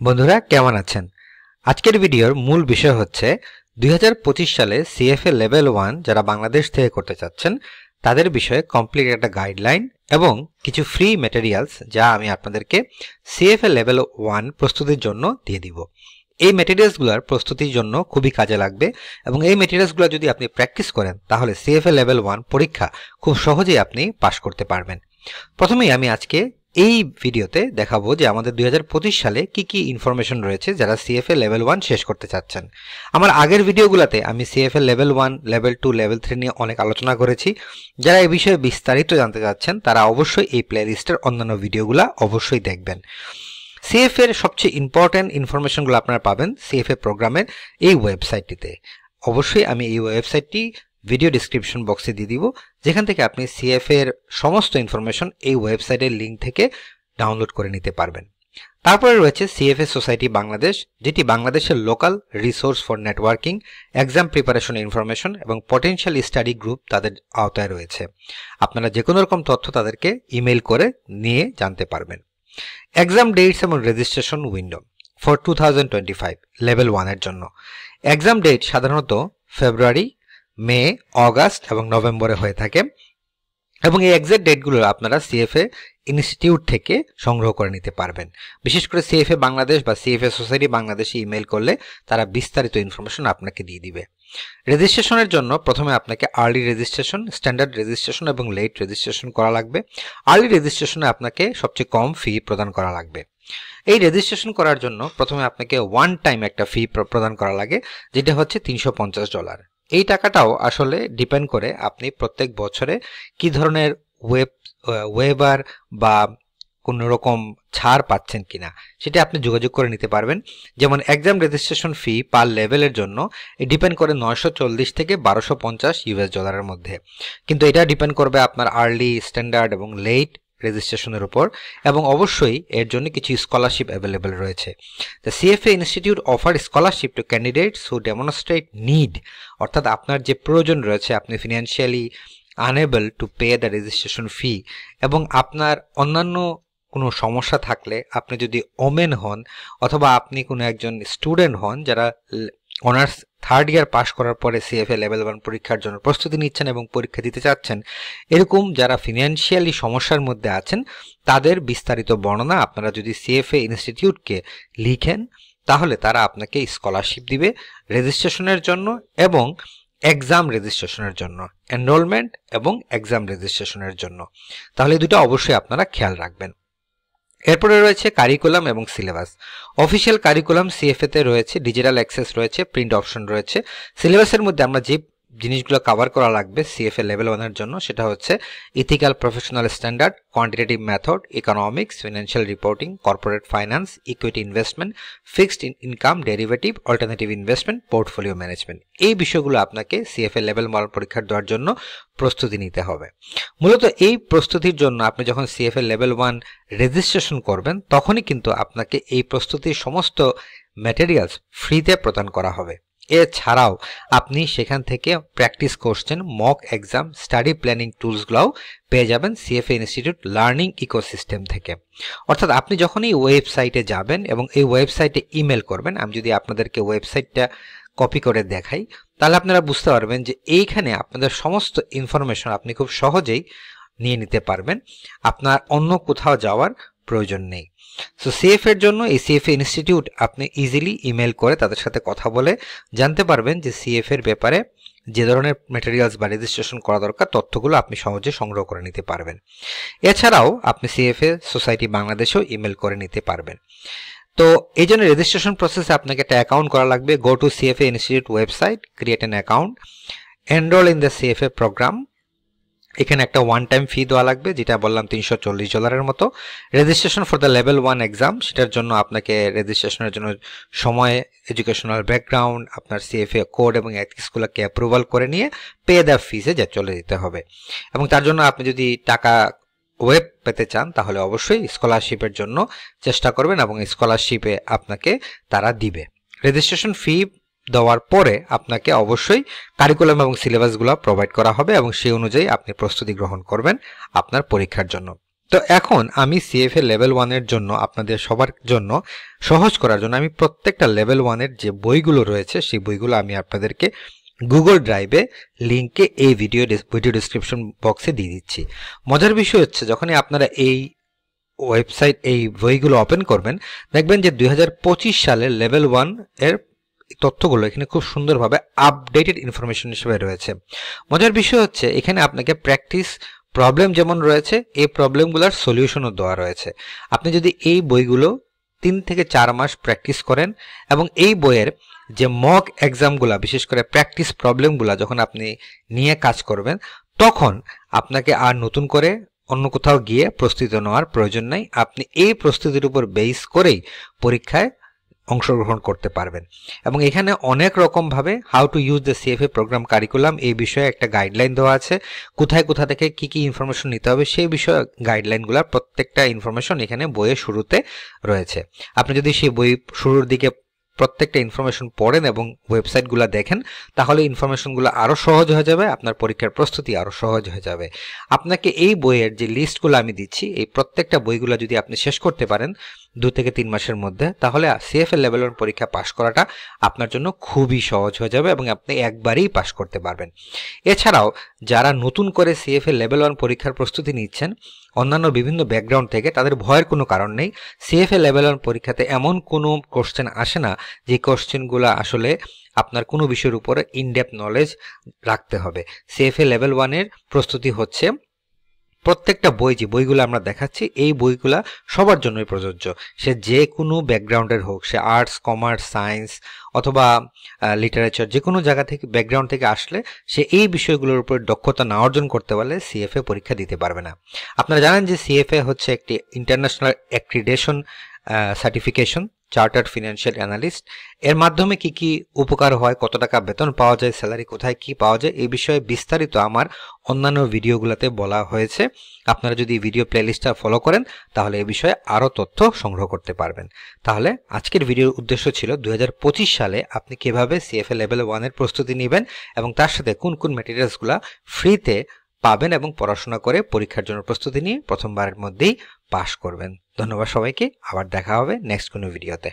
বন্ধুরা কেমন আছেন? আজকের ভিডিওর মূল বিষয় হচ্ছে 2025 সালে সিএফএ লেভেল 1 যারা বাংলাদেশ থেকে করতে চাচ্ছেন তাদের বিষয়ে কমপ্লিট একটা গাইডলাইন এবং কিছু ফ্রি ম্যাটেরিয়ালস যা আমি আপনাদেরকে সিএফএ লেভেল 1 প্রস্তুতির জন্য দিয়ে দিব। এই ম্যাটেরিয়ালসগুলোর প্রস্তুতির জন্য খুবই কাজে লাগবে এবং এই ম্যাটেরিয়ালসগুলো যদি আপনি প্র্যাকটিস করেন তাহলে সিএফএ লেভেল 1 পরীক্ষা খুব সহজেই আপনি পাস করতে পারবেন। প্রথমেই আমি আজকে এই ভিডিওতে দেখাবো যে আমাদের 2025 সালে কি কি ইনফরমেশন রয়েছে যারা সিএফএ লেভেল 1 শেষ করতে চাচ্ছেন। আমার আগের ভিডিওগুলোতে আমি সিএফএ লেভেল 1, লেভেল 2, লেভেল 3 নিয়ে অনেক আলোচনা করেছি। যারা এই বিষয়ে বিস্তারিত জানতে চাচ্ছেন তারা অবশ্যই এই প্লেলিস্টের অন্যান্য ভিডিওগুলো অবশ্যই দেখবেন। সিএফএ এর সবচেয়ে ইম্পর্টেন্ট ইনফরমেশনগুলো আপনারা পাবেন সিএফএ প্রোগ্রামের এই ওয়েবসাইটটিতে। অবশ্যই আমি এই ওয়েবসাইটটি ভিডিও ডিসক্রিপশন বক্সে দিয়ে দিব, যেখান থেকে আপনি সিএফএ এর সমস্ত ইনফরমেশন এই ওয়েবসাইটের লিঙ্ক থেকে ডাউনলোড করে নিতে পারবেন। তারপরে রয়েছে সিএফএ সোসাইটি বাংলাদেশ, যেটি বাংলাদেশের local resource for networking, exam preparation information এবং পটেনশিয়াল স্টাডি গ্রুপ তাদের আওতায় রয়েছে। আপনারা যে কোনো রকম তথ্য তাদেরকে ইমেল করে নিয়ে জানতে পারবেন। এক্সাম ডেটস এবং রেজিস্ট্রেশন উইন্ডো ফর 2025 লেভেল 1 এর জন্য। এক্সাম ডেট সাধারণত ফেব্রুয়ারি, মে, অগাস্ট এবং নভেম্বরে হয়ে থাকে এবং এই এক্সাক্ট ডেটগুলো আপনারা সিএফএ ইনস্টিটিউট থেকে সংগ্রহ করে নিতে পারবেন। বিশেষ করে সিএফএ বাংলাদেশ বা সিএফএ সোসাইটি বাংলাদেশে ইমেল করলে তারা বিস্তারিত ইনফরমেশন আপনাকে দিয়ে দিবে। রেজিস্ট্রেশনের জন্য প্রথমে আপনাকে আর্লি রেজিস্ট্রেশন, স্ট্যান্ডার্ড রেজিস্ট্রেশন এবং লেট রেজিস্ট্রেশন করা লাগবে। আর্লি রেজিস্ট্রেশনে আপনাকে সবচেয়ে কম ফি প্রদান করা লাগবে। এই রেজিস্ট্রেশন করার জন্য প্রথমে আপনাকে ওয়ান টাইম একটা ফি প্রদান করা লাগে, যেটা হচ্ছে $350। এই টাকাটাও আসলে ডিপেন্ড করে আপনি প্রত্যেক বছরে কি ধরনের ওয়েবার বা কোনো রকম ছাড় পাচ্ছেন কিনা সেটা আপনি যোগাযোগ করে নিতে পারবেন। যেমন এক্সাম রেজিস্ট্রেশন ফি পার লেভেলের জন্য ডিপেন্ড করে $940 থেকে $1250 মধ্যে, কিন্তু এটা ডিপেন্ড করবে আপনার আর্লি, স্ট্যান্ডার্ড এবং লেট রেজিস্ট্রেশনের উপর, এবং অবশ্যই এর জন্য কিছু স্কলারশিপ অ্যাভেলেবেল রয়েছে। The CFA institute offer scholarship to candidates who demonstrate need, অর্থাৎ আপনার যে প্রয়োজন রয়েছে, আপনি financially unable to pay the registration fee এবং আপনার অন্যান্য কোনো সমস্যা থাকলে, আপনি যদি ওমেন হন অথবা আপনি কোনো একজন স্টুডেন্ট হন যারা অনার্স থার্ড ইয়ার পাশ করার পরে সিএফএ লেভেল 1 পরীক্ষার জন্য প্রস্তুতি নিচ্ছেন এবং পরীক্ষা দিতে চাচ্ছেন, এরকম যারা ফিনান্সিয়ালি সমস্যার মধ্যে আছেন তাদের বিস্তারিত বর্ণনা আপনারা যদি সিএফএ ইনস্টিটিউটকে লিখেন তাহলে তারা আপনাকে স্কলারশিপ দিবে রেজিস্ট্রেশনের জন্য এবং এক্সাম রেজিস্ট্রেশনের জন্য, এনরোলমেন্ট এবং এক্সাম রেজিস্ট্রেশনের জন্য। তাহলে এই দুটো অবশ্যই আপনারা খেয়াল রাখবেন। এরপরে রয়েছে কারিকুলাম এবং সিলেবাস। অফিসিয়াল কারিকুলাম সিএফএ তে রয়েছে, ডিজিটাল অ্যাক্সেস রয়েছে, প্রিন্ট অপশন রয়েছে। সিলেবাসের মধ্যে আমরা যে জিনিসগুলো কভার করা লাগবে সিএফএ লেভেল 1 এর জন্য সেটা হচ্ছে ethical professional standard, quantitative method, economics, financial reporting, corporate finance, equity investment, fixed income, derivative, alternative investment, portfolio management. এই বিষয়গুলো আপনাকে সিএফএ লেভেল 1 পরীক্ষার দেওয়ার জন্য প্রস্তুতি নিতে হবে। মূলত এই প্রস্তুতির জন্য আপনি যখন সিএফএ লেভেল 1 রেজিস্ট্রেশন করবেন তখনই কিন্তু আপনাকে এই প্রস্তুতির সমস্ত ম্যাটেরিয়ালস ফ্রিতে প্রদান করা হবে। এছাড়াও আপনি সেখান থেকে practice question, mock exam, study planning টুলসগুলোও পেয়ে যাবেন সিএফএ ইনস্টিটিউট লার্নিং ইকোসিস্টেম থেকে। অর্থাৎ আপনি যখন এই ওয়েবসাইটে যাবেন এবং এই ওয়েবসাইটে ইমেল করবেন, আমি যদি আপনাদেরকে ওয়েবসাইটটা কপি করে দেখাই তাহলে আপনারা বুঝতে পারবেন যে এইখানে আপনাদের সমস্ত ইনফরমেশন আপনি খুব সহজেই নিয়ে নিতে পারবেন, আপনার অন্য কোথাও যাওয়ার প্রয়োজন নেই। সো সিএফএ এর জন্য এই সিএফএ ইনস্টিটিউট আপনি ইজিলি ইমেল করে তাদের সাথে কথা বলে জানতে পারবেন যে সিএফএ এর ব্যাপারে যে ধরনের ম্যাটেরিয়ালস বা রেজিস্ট্রেশন করা দরকার তথ্যগুলো আপনি সহজে সংগ্রহ করে নিতে পারবেন। এছাড়াও আপনি সিএফএ সোসাইটি বাংলাদেশেও ইমেল করে নিতে পারবেন। তো এই জন্য রেজিস্ট্রেশন প্রসেসে আপনাকে একটা অ্যাকাউন্ট করা লাগবে। Go to CFA institute website, create an account, enroll in the CFA program. এখানে একটা ওয়ান টাইম ফি দেওয়া লাগবে, যেটা বললাম $340 মতো। Registration for the level 1 exam, সেটার জন্য আপনাকে রেজিস্ট্রেশনের জন্য সময়, এডুকেশনাল ব্যাকগ্রাউন্ড, আপনার সিএফএ কোড এবং এথিক্সগুলোকে অ্যাপ্রুভাল করে নিয়ে পে দ্য ফিসে চলে যেতে হবে। এবং তার জন্য আপনি যদি টাকা ওয়েব পেতে চান তাহলে অবশ্যই স্কলারশিপের জন্য চেষ্টা করবেন এবং স্কলারশিপে আপনাকে তারা দিবে। রেজিস্ট্রেশন ফি দেওয়ার পরে আপনাকে অবশ্যই কারিকুলাম এবং সিলেবাসগুলো প্রোভাইড করা হবে এবং সেই অনুযায়ী আপনি প্রস্তুতি গ্রহণ করবেন আপনার পরীক্ষার জন্য। তো এখন আমি সিএফএ লেভেল 1 এর জন্য আপনাদের সবার জন্য সহজ করার জন্য আমি প্রত্যেকটা লেভেল 1 এর যে বইগুলো রয়েছে সেই বইগুলো আমি আপনাদেরকে গুগল ড্রাইভে লিংকে এই ভিডিও ডেসক্রিপশন বক্সে দিয়ে দিচ্ছি। মজার বিষয় হচ্ছে যখনই আপনারা এই ওয়েবসাইট এই বইগুলো ওপেন করবেন দেখবেন যে 2025 সালের লেভেল 1 এর তথ্যগুলো এখানে খুব সুন্দরভাবে আপডেটেড ইনফরমেশন হিসেবে রয়েছে। মজার বিষয় হচ্ছে এখানে আপনাকে প্র্যাকটিস প্রবলেম যেমন রয়েছে এই প্রবলেমগুলোর সলিউশনও দেওয়া রয়েছে। আপনি যদি এই বইগুলো 3 থেকে 4 মাস প্র্যাকটিস করেন এবং এই বইয়ের যে মক এক্সামগুলো বিশেষ করে প্র্যাকটিস প্রবলেমগুলো যখন আপনি নিয়ে কাজ করবেন তখন আপনাকে আর নতুন করে অন্য কোথাও গিয়ে প্রস্তুতি নেওয়ার প্রয়োজন নাই। আপনি এই প্রস্তুতির উপর বেস করেই পরীক্ষায় অংশগ্রহণ করতে পারবেন এবং এখানে অনেক রকম ভাবে how to use the CFA program curriculum এই বিষয়ে একটা গাইডলাইন দেওয়া আছে। কোথায় কোথা থেকে কি কি ইনফরমেশন নিতে হবে সেই বিষয়ে গাইডলাইনগুলোর প্রত্যেকটা ইনফরমেশন এখানে বইয়ের শুরুতে রয়েছে। আপনি যদি সেই বই শুরুর দিকে প্রত্যেকটা ইনফরমেশন পড়েন এবং ওয়েবসাইটগুলো দেখেন তাহলে ইনফরমেশনগুলো আরও সহজ হয়ে যাবে, আপনার পরীক্ষার প্রস্তুতি আরও সহজ হয়ে যাবে। আপনাকে এই বইয়ের যে লিস্টগুলো আমি দিচ্ছি এই প্রত্যেকটা বইগুলো যদি আপনি শেষ করতে পারেন 2 থেকে 3 মাসের মধ্যে তাহলে সিএফএ লেভেল 1 পরীক্ষা পাশ করাটা আপনার জন্য খুবই সহজ হয়ে যাবে এবং আপনি একবারেই পাশ করতে পারবেন। এছাড়াও যারা নতুন করে সিএফএ লেভেল 1 পরীক্ষার প্রস্তুতি নিচ্ছেন অন্যান্য বিভিন্ন ব্যাকগ্রাউন্ড থেকে তাদের ভয়ের কোনো কারণ নেই। সিএফএ লেভেল 1 পরীক্ষাতে এমন কোনো কোশ্চেন আসে না যে কোশ্চেনগুলো আসলে আপনার কোনো বিষয়ের উপরে ইনডেপথ নলেজ রাখতে হবে। সিএফএ লেভেল 1 এর প্রস্তুতি হচ্ছে প্রত্যেকটা বই যে বইগুলো আমরা দেখাচ্ছি এই বইগুলা সবার জন্যই প্রযোজ্য, সে যে কোনো ব্যাকগ্রাউন্ডের হোক, সে আর্টস কমার্স সায়েন্স অথবা লিটারেচার যে কোনো জায়গা থেকে ব্যাকগ্রাউন্ড থেকে আসলে সে এই বিষয়গুলোর উপর দক্ষতা না অর্জন করতে পারলে সিএফএ পরীক্ষা দিতে পারবে না। আপনারা জানেন যে সিএফএ হচ্ছে একটি international accreditation certification chartered financial analyst. এর মাধ্যমে কি কি উপকার হয়, কত টাকা বেতন পাওয়া যায়, স্যালারি কোথায় কি পাওয়া যায় এই বিষয়ে বিস্তারিত আমার অন্যান্য ভিডিওগুলোতে বলা হয়েছে। আপনারা যদি ভিডিও প্লেলিস্টটা ফলো করেন তাহলে এই বিষয়ে আরও তথ্য সংগ্রহ করতে পারবেন। তাহলে আজকের ভিডিওর উদ্দেশ্য ছিল 2025 সালে আপনি কিভাবে সিএফএ লেভেল 1 এর প্রস্তুতি নেবেন এবং তার সাথে কোন কোন ম্যাটেরিয়ালসগুলো ফ্রিতে পাবেন এবং পড়াশোনা করে পরীক্ষার জন্য প্রস্তুতি নিয়ে প্রথমবারের মধ্যেই পাশ করবেন। ধন্যবাদ সবাইকে, আবার দেখা হবে নেক্সট কোনো ভিডিওতে।